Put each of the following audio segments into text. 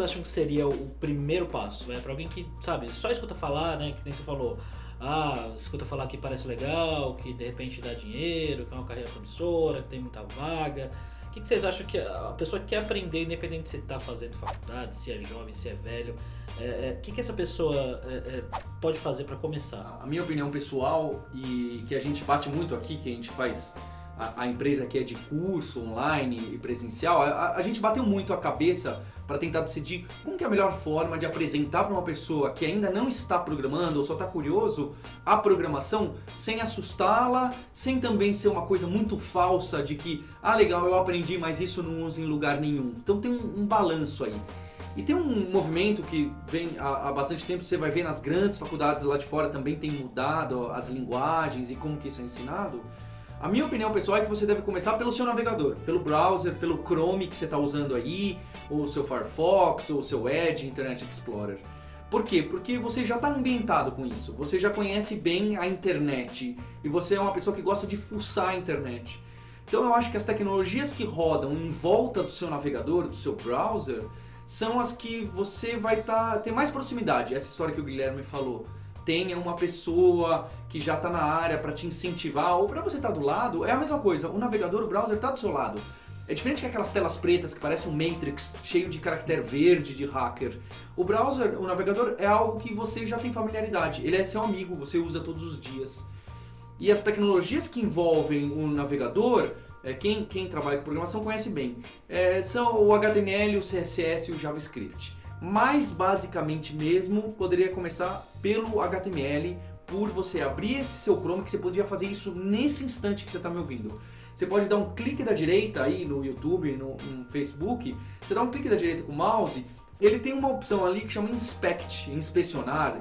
acham que seria o primeiro passo, né? Para alguém que, sabe, só escuta falar, né? Que nem você falou, escuta falar que parece legal, que de repente dá dinheiro, que é uma carreira promissora, que tem muita vaga. O que vocês acham que a pessoa quer aprender, independente se está fazendo faculdade, se é jovem, se é velho? O que essa pessoa pode fazer para começar? A minha opinião pessoal, e que a gente bate muito aqui, que a gente faz, a empresa que é de curso online e presencial, a gente bateu muito a cabeça para tentar decidir como que é a melhor forma de apresentar para uma pessoa que ainda não está programando ou só está curioso a programação sem assustá-la, sem também ser uma coisa muito falsa de que, legal, eu aprendi, mas isso não uso em lugar nenhum. Então tem um balanço aí. E tem um movimento que vem há bastante tempo, você vai ver nas grandes faculdades lá de fora também tem mudado as linguagens e como que isso é ensinado. A minha opinião pessoal é que você deve começar pelo seu navegador, pelo browser, pelo Chrome que você está usando aí, ou o seu Firefox, ou o seu Edge, Internet Explorer. Por quê? Porque você já está ambientado com isso, você já conhece bem a internet e você é uma pessoa que gosta de fuçar a internet. Então eu acho que as tecnologias que rodam em volta do seu navegador, do seu browser, são as que você vai ter mais proximidade. Essa história que o Guilherme falou. Tenha uma pessoa que já está na área para te incentivar ou para você estar do lado, é a mesma coisa. O navegador, o browser está do seu lado. É diferente que aquelas telas pretas que parecem um Matrix, cheio de caractere verde de hacker. O browser, o navegador, é algo que você já tem familiaridade. Ele é seu amigo, você usa todos os dias. E as tecnologias que envolvem o navegador, quem trabalha com programação conhece bem, são o HTML, o CSS e o JavaScript. Mais basicamente mesmo, poderia começar pelo HTML, por você abrir esse seu Chrome, que você podia fazer isso nesse instante que você está me ouvindo. Você pode dar um clique da direita aí no YouTube, no Facebook, você dá um clique da direita com o mouse, ele tem uma opção ali que chama Inspect, inspecionar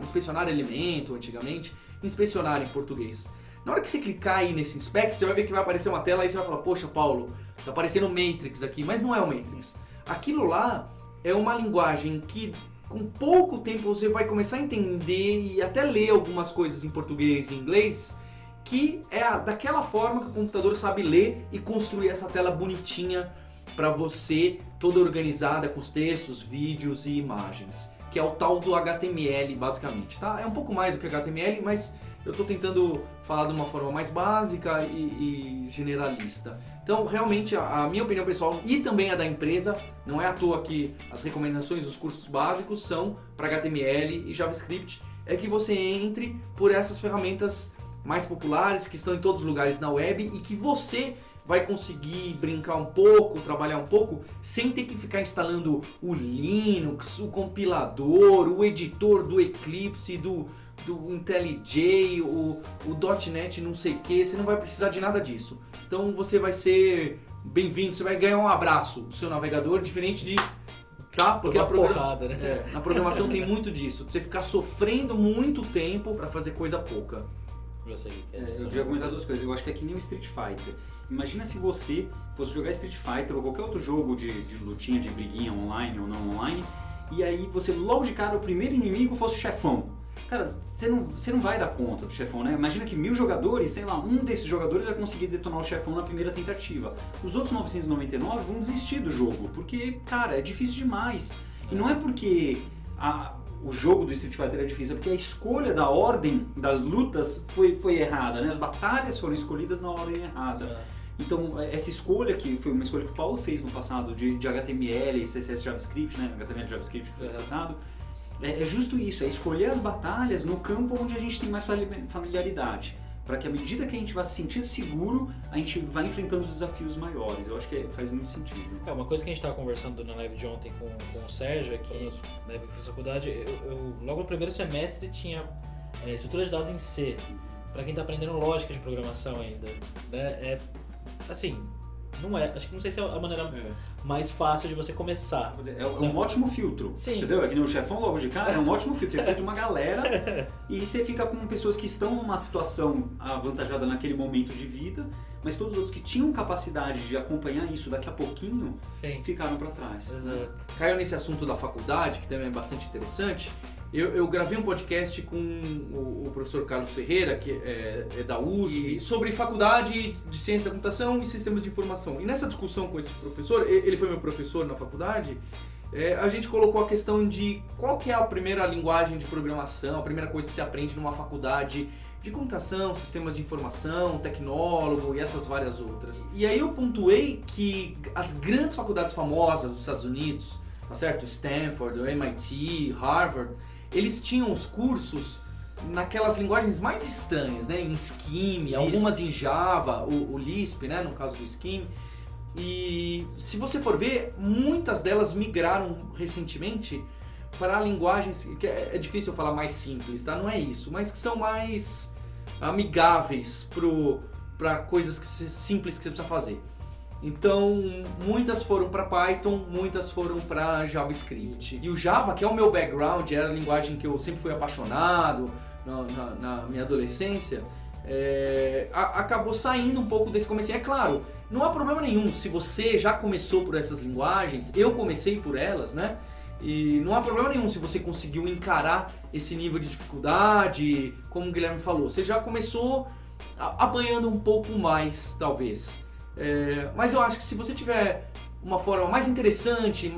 elemento antigamente, inspecionar em português. Na hora que você clicar aí nesse Inspect, você vai ver que vai aparecer uma tela e você vai falar, poxa Paulo, tá aparecendo o Matrix aqui, mas não é o Matrix. Aquilo lá é uma linguagem que com pouco tempo você vai começar a entender e até ler algumas coisas em português e inglês, que é daquela forma que o computador sabe ler e construir essa tela bonitinha para você, toda organizada com os textos, vídeos e imagens, que é o tal do HTML basicamente, tá? É um pouco mais do que HTML, mas eu estou tentando falar de uma forma mais básica e generalista. Então, realmente, a minha opinião pessoal e também a da empresa, não é à toa que as recomendações dos cursos básicos são para HTML e JavaScript, é que você entre por essas ferramentas mais populares que estão em todos os lugares na web e que você vai conseguir brincar um pouco, trabalhar um pouco, sem ter que ficar instalando o Linux, o compilador, o editor do Eclipse, do IntelliJ, o .NET não sei o que, você não vai precisar de nada disso. Então você vai ser bem-vindo, você vai ganhar um abraço do seu navegador, diferente de... Tá? Porque porrada, né? na programação tem muito disso, você ficar sofrendo muito tempo para fazer coisa pouca. Eu queria comentar duas coisas. Eu acho que é que nem o Street Fighter. Imagina se você fosse jogar Street Fighter ou qualquer outro jogo de lutinha, de briguinha online ou não online, e aí você logo de cara, o primeiro inimigo fosse o chefão. Cara, você não vai dar conta do chefão, né? Imagina que 1000 jogadores, sei lá, um desses jogadores vai conseguir detonar o chefão na primeira tentativa. Os outros 999 vão desistir do jogo, porque, cara, é difícil demais. E não é porque o jogo do Street Fighter é difícil, é porque a escolha da ordem das lutas foi errada, né? As batalhas foram escolhidas na ordem errada. Então, essa escolha que foi uma escolha que o Paulo fez no passado de HTML, CSS, JavaScript, né? HTML, JavaScript que foi citado, é justo isso, é escolher as batalhas no campo onde a gente tem mais familiaridade, para que à medida que a gente vai se sentindo seguro, a gente vai enfrentando os desafios maiores. Eu acho que faz muito sentido. Uma coisa que a gente estava conversando na live de ontem com o Sérgio é que na época que eu fiz faculdade, eu logo no primeiro semestre tinha estrutura de dados em C, para quem está aprendendo lógica de programação ainda, né? Assim, não sei se é a maneira mais fácil de você começar. É um ótimo filtro. Sim. Entendeu? É que nem o chefão logo de cara, é um ótimo filtro. Você filtra uma galera e você fica com pessoas que estão numa situação avantajada naquele momento de vida, mas todos os outros que tinham capacidade de acompanhar isso daqui a pouquinho, ficaram para trás. Exato. Caiu nesse assunto da faculdade, que também é bastante interessante. Eu gravei um podcast com o professor Carlos Ferreira, que é da USP, sobre faculdade de ciência da computação e sistemas de informação. E nessa discussão com esse professor, ele foi meu professor na faculdade, a gente colocou a questão de qual que é a primeira linguagem de programação, a primeira coisa que você aprende numa faculdade de computação, sistemas de informação, tecnólogo e essas várias outras. E aí eu pontuei que as grandes faculdades famosas dos Estados Unidos, tá certo? Stanford, o MIT, Harvard, eles tinham os cursos naquelas linguagens mais estranhas, né? Em Scheme, algumas em Java, o Lisp, né? No caso do Scheme. E se você for ver, muitas delas migraram recentemente para linguagens que é difícil eu falar mais simples, tá? Não é isso, mas que são mais amigáveis para coisas simples que você precisa fazer. Então, muitas foram para Python, muitas foram para JavaScript. E o Java, que é o meu background, era a linguagem que eu sempre fui apaixonado na minha adolescência, acabou saindo um pouco desse comecinho. É claro, não há problema nenhum se você já começou por essas linguagens, eu comecei por elas, né? E não há problema nenhum se você conseguiu encarar esse nível de dificuldade, como o Guilherme falou. Você já começou apanhando um pouco mais, talvez. Mas eu acho que se você tiver uma forma mais interessante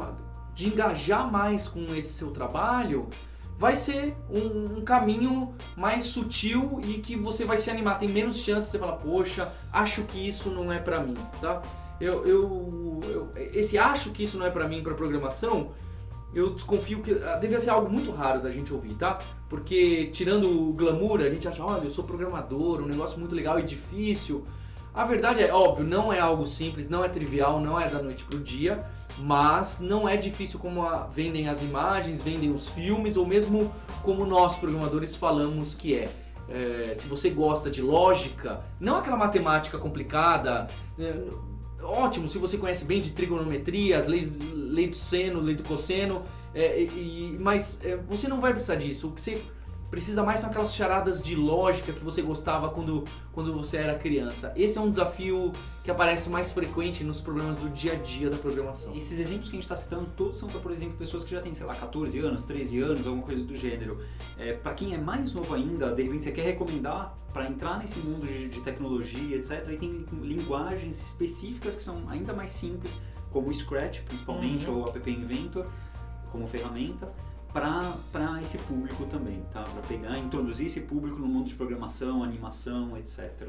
de engajar mais com esse seu trabalho, vai ser um caminho mais sutil e que você vai se animar. Tem menos chance de você falar, poxa, acho que isso não é pra mim, tá? Esse acho que isso não é pra mim, pra programação, eu desconfio que deve ser algo muito raro da gente ouvir, tá? Porque tirando o glamour, a gente acha, olha, eu sou programador, um negócio muito legal e difícil. A verdade é, óbvio, não é algo simples, não é trivial, não é da noite pro dia, mas não é difícil como vendem as imagens, vendem os filmes, ou mesmo como nós programadores falamos que é. Se você gosta de lógica, não aquela matemática complicada, ótimo, se você conhece bem de trigonometria, as leis, lei do seno, lei do cosseno, mas você não vai precisar disso. O que você precisa mais são aquelas charadas de lógica que você gostava quando você era criança. Esse é um desafio que aparece mais frequente nos problemas do dia a dia da programação. Esses exemplos que a gente está citando, todos são para, por exemplo, pessoas que já têm, sei lá, 14 anos, 13 anos, alguma coisa do gênero. Para quem é mais novo ainda, de repente você quer recomendar para entrar nesse mundo de tecnologia, etc. E tem linguagens específicas que são ainda mais simples, como o Scratch, principalmente, ou o App Inventor, como ferramenta, para esse público também, tá? Para pegar e introduzir esse público no mundo de programação, animação, etc.